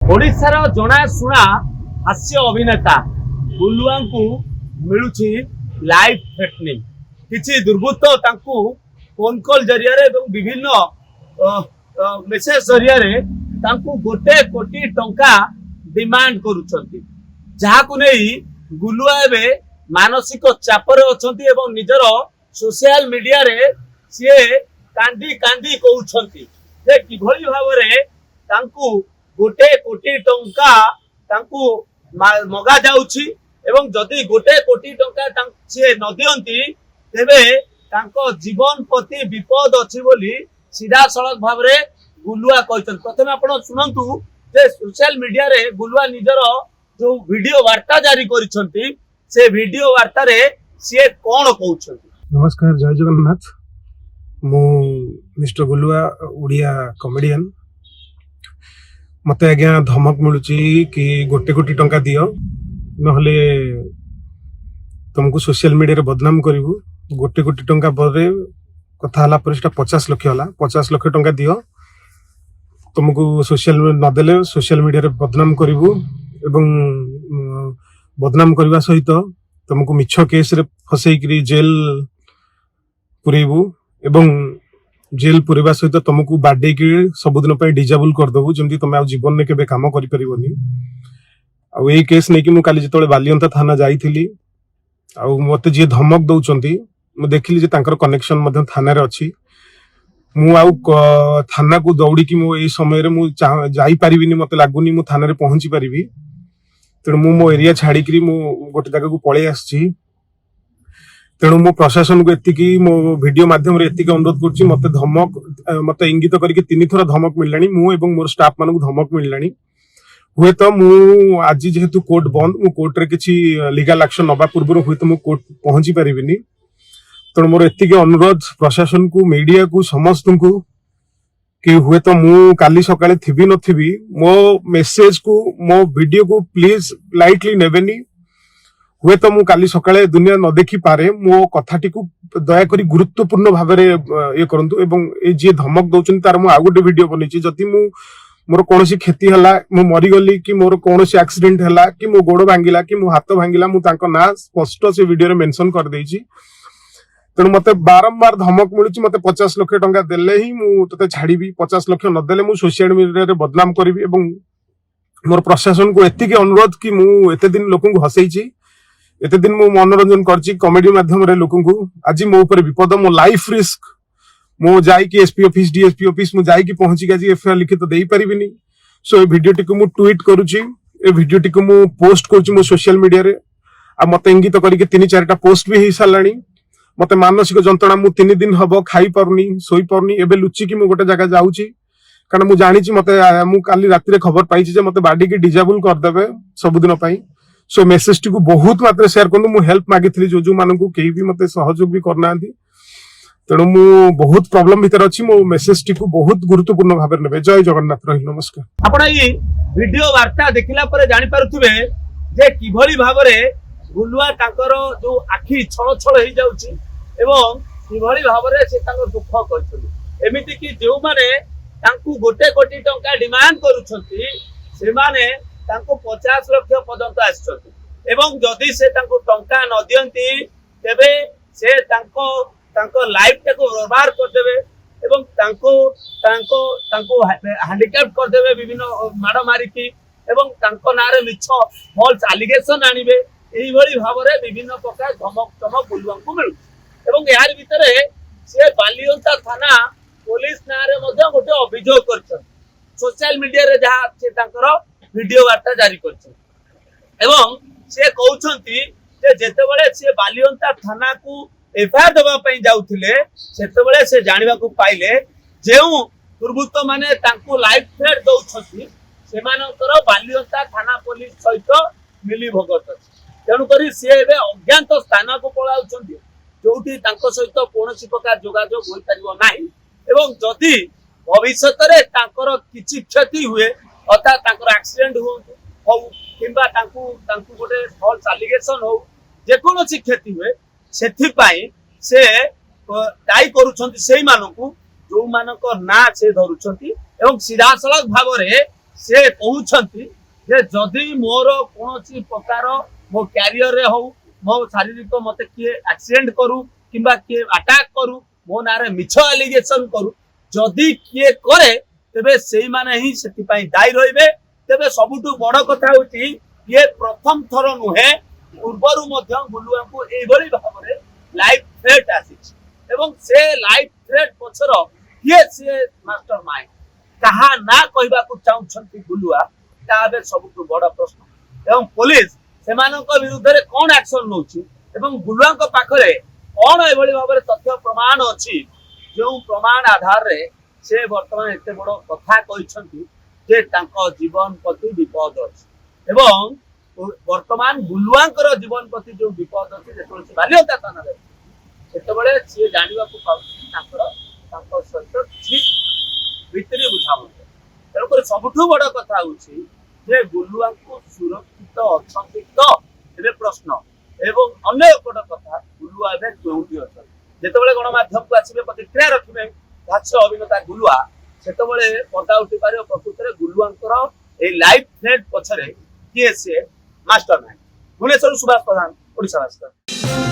ओडिशार जनाशुना हास्य अभिनेता गुलुआंकु मिलुछि लाइफ थ्रेटनिंग किछि दुर्बृत्त तांकु फोन कॉल जरिया विभिन्न मेसेज जरिया तांकु 1 कोटी टंका डिमांड करुछंती जहाकु नै गुलुआ एबे मानसिक चापरे अछंती एवं निजर सोशल मीडिया रे सिए कांदी कांदी कहउछंती जे किभली भाबरे तांकु 1 कोटी टंका तांकु मगा जाउछि एवं जदि 1 कोटी टंका से न दियंती तेबे तांको जीवन प्रति विपद अछि बोली सीधा सड़क भाव रे गुलुआ कहछन। प्रथमे आपण सुनंतु जे सोशल मीडिया रे गुलुआ निजर जो वीडियो वार्ता जारी करिसंती से वीडियो वार्ता रे से कोन कहउछन। नमस्कार, जय जगन्नाथ। मु मिस्टर गुलुआ उड़िया कॉमेडियन। मते आज्ञा धमक मिलुची कि 1 कोटी टंका दियो नहले तुमको सोशल मीडिया रे बदनाम करिवु। 1 कोटी टंका पर कथा हला पर 50 लाख होला। 50 लाख टंका दियो तुमको सोशल न देले सोशल मीडिया रे बदनाम करिवु एवं बदनाम करबा सहित तुमको मिछ केस रे फसई करी जेल पुरेबु एवं जेल पुरेबा सहित तुमको बाडे के सबुदिन पे डिजेबल कर दबु जेमति तुम आ जीवन में केबे काम करि परिबोनी। आ ए केस नै कि मु काली जतोले बालियंता थाना जाईथिली आ मते जे धमक दउचंती मु देखिली जे तांकर कनेक्शन मध्य थाना रे अछि। मु आ थाना को दौड़ी कि मु ए समय रे मु जाई परिबिनी, मते लागुनी मु थाना रे पहुंची परिबी। तेणु मु मो एरिया छाड़ी करी मु गोटे जगह को पळे आछि। तेणु मो प्रशासन को एतिकी मो वीडियो माध्यम रे एतिकी अनुरोध करछि मते धमक मते इंगित करके 3 थरा धमक मिललानी। मु एवं मोर स्टाफ मानन को धमक मिललानी। हुए तो मु आज जेहेतु कोर्ट बंद मु कोर्ट रे किछि लीगल एक्शन नबा पूर्व हुए तो मु कोर्ट पहुंची परिबिनी। तेणु मोर एतिकी अनुरोध प्रशासन को, मीडिया को, समस्त को कि हुए तो मु काली सकाळे थिबी न थिबी मो मेसेज को मो वीडियो को प्लीज लाइटली नेबेनी। हुए तो मु काली सकाळे दुनिया न देखि पारे मो कथाटी को दया करी गुरुत्वपूर्ण भाबरे ये करंतु एवं ए जे धमक दउछन तार मु आ गोटे वीडियो बनेछि। जति मु मोर कोनोसी क्षति हला, मु मरि गली कि मोर कोनोसी एक्सीडेंट हला कि मो गोड़ भांगिला कि मो हाथ भांगिला मु तांको ना स्पष्ट से वीडियो रे मेंशन कर देछि। तेणु मते बारंबार धमक मिलुछि मते 50 लाख टंका देले ही मु तते छाड़ीबी, 50 लाख न देले मु सोशल मीडिया रे बदनाम करबी। एवं मोर प्रशासन को एतिके अनुरोध कि मु एते दिन लोकन को हसैछि, एते दिन मु मनोरंजन करछि कॉमेडी माध्यम रे लोकन को। आज मो ऊपर विपद, मो लाइफ रिस्क, मु जाई कि एसपी ऑफिस डीएसपी ऑफिस मु जाई कि पहुंची के आज एफआईआर लिखित देई परिबिनी। सो ए वीडियो टिको मु ट्वीट करूछि, ए वीडियो टिको मु पोस्ट करूछि मो सोशल मीडिया रे। आ मते इंगित करके 3-4टा पोस्ट भी हेई सालानी। मते मानसिक जंत्रणा मु 3 दिन हबो खाई परनी, सोई परनी। एबे लुचि कि मु गोटे जगह जाउछि कारण मु जानि छि मते मु काली राति रे खबर पाइछि जे मते बाडी के डिजेबल कर देबे सब दिन पई। सो मेसेज टी को बहुत मात्रा शेयर करनु। मु हेल्प मागिथिली जो मानन को केही भी मते सहयोग भी करनांती। तेणु मु बहुत प्रॉब्लम भीतर अछि। मो मेसेज टी को बहुत गुरुत्वपूर्ण भाबे नेबे। जय जगन्नाथ रही। नमस्कार। आपण ई वीडियो वार्ता देखिला परे जानि पारुथिबे जे किभली भाबरे गुलुआ तांकर जो आखि छळ छळ हेई जाउछि एवं किभली भाबरे से तांकर दुख करछथि। एमिति कि जेउ माने तांकु 1 कोटी टंका डिमांड करूछथि से माने तांको 50 लाख पर्यंत आछथि एवं जदि से तांको टंका न दियंती तेबे से तांको लाइफ टाको बर्बाद कर देबे एवं तांको हैंडिकैप कर देबे विभिन्न माड़ मारी की एवं तांको नारे मिछ फॉल्स एलिगेशन आनिबे। एही भली भाबरे विभिन्न प्रकार धमक चमक गुलुआंकु मिलु एवं यार भितरे से बालियंता थाना पुलिस नारे मध्ये गोटे अभियोग करछन। सोशल मीडिया रे जहा से तांकर वीडियो वार्ता जारी करछन एवं से कहउछंती जे जेतेबेले से बालियंता थाना को एफआईआर दबा पई जाउथिले सेतेबेले से जानिबा को पाइले जेउ दुर्बृत्त माने तांको लाइफ थ्रेट दउछथि सेमानकर बालियंता थाना पुलिस सहित मिली भगत अछि। तेणु करी से एबे अज्ञात स्थान को पळाउछंती जोठी तांको सहित कोनोसी प्रकार जोगाजोग होई परिबो नाही एवं जदि भविष्यत रे तांकर किछि क्षति हुए अर्थात तांकर एक्सीडेंट हो किंबा तांकु गोटे फॉल्स एलिगेशन हो जे कोनोसी क्षति हुए सेथि पई से दायी करूछंती सेही मानकु जो मानक ना से धरुछंती एवं सीधा सड़क भाव रे से कहउछंती जे जदि मोर कोनोसी प्रकार मो कैरियर रे हो मो शारीरिक मते किए एक्सीडेंट करू किंबा किए अटैक करू मो नारे मिछ एलिगेशन करू जदि किए करे तेबे सेई माने ही सेति पई दायी रहिबे तेबे सबुठु बड़ कथा होची ये प्रथम थर नुहे पूर्वरु मध्य गुलुआ को एई भली भाबरे लाइफ थ्रेट आसीछ एवं से लाइफ थ्रेट पछर किए से मास्टरमाइंड कहा ना कहबा को चाहुछंती गुलुआ ताबे सबुठु बड़ प्रश्न एवं पुलिस सेमानक विरुद्ध रे कोन एक्शन नउची एवं गुलुआंक पाखरे कोन एई भली भाबरे तथ्य प्रमाण अछि जो प्रमाण आधार रे से वर्तमान एते बड़ कथा कहिसंती जे तांको जीवन प्रति विपद अछि एवं वर्तमान गुलुआंकर जीवन प्रति जो विपद अछि जेतोल से बालियता थाना रे सेतबेले से जानिबा को पाउछि तांको सत्य ठीक भितरी बुझामते तेणुकर सबुठु बड़ कथा होछि जे गुलुआ को सुरक्षित अछंती तो एबे प्रश्न एवं अन्य एक कथा गुलुआ एबे केउठी अछन जेतेबेले गणमाध्यम को आसीबे प्रतिक्रिया रखिबे हास्य अभिनेता गुलुआ सेतेबेले पदा उठी पारे प्रकृତରେ गुलुआंकर ए लाइफ थ्रेट पछरे किए से मास्टरमाइंड भुवनेश्वर सुभाष प्रधान ओडिशा भास्कर।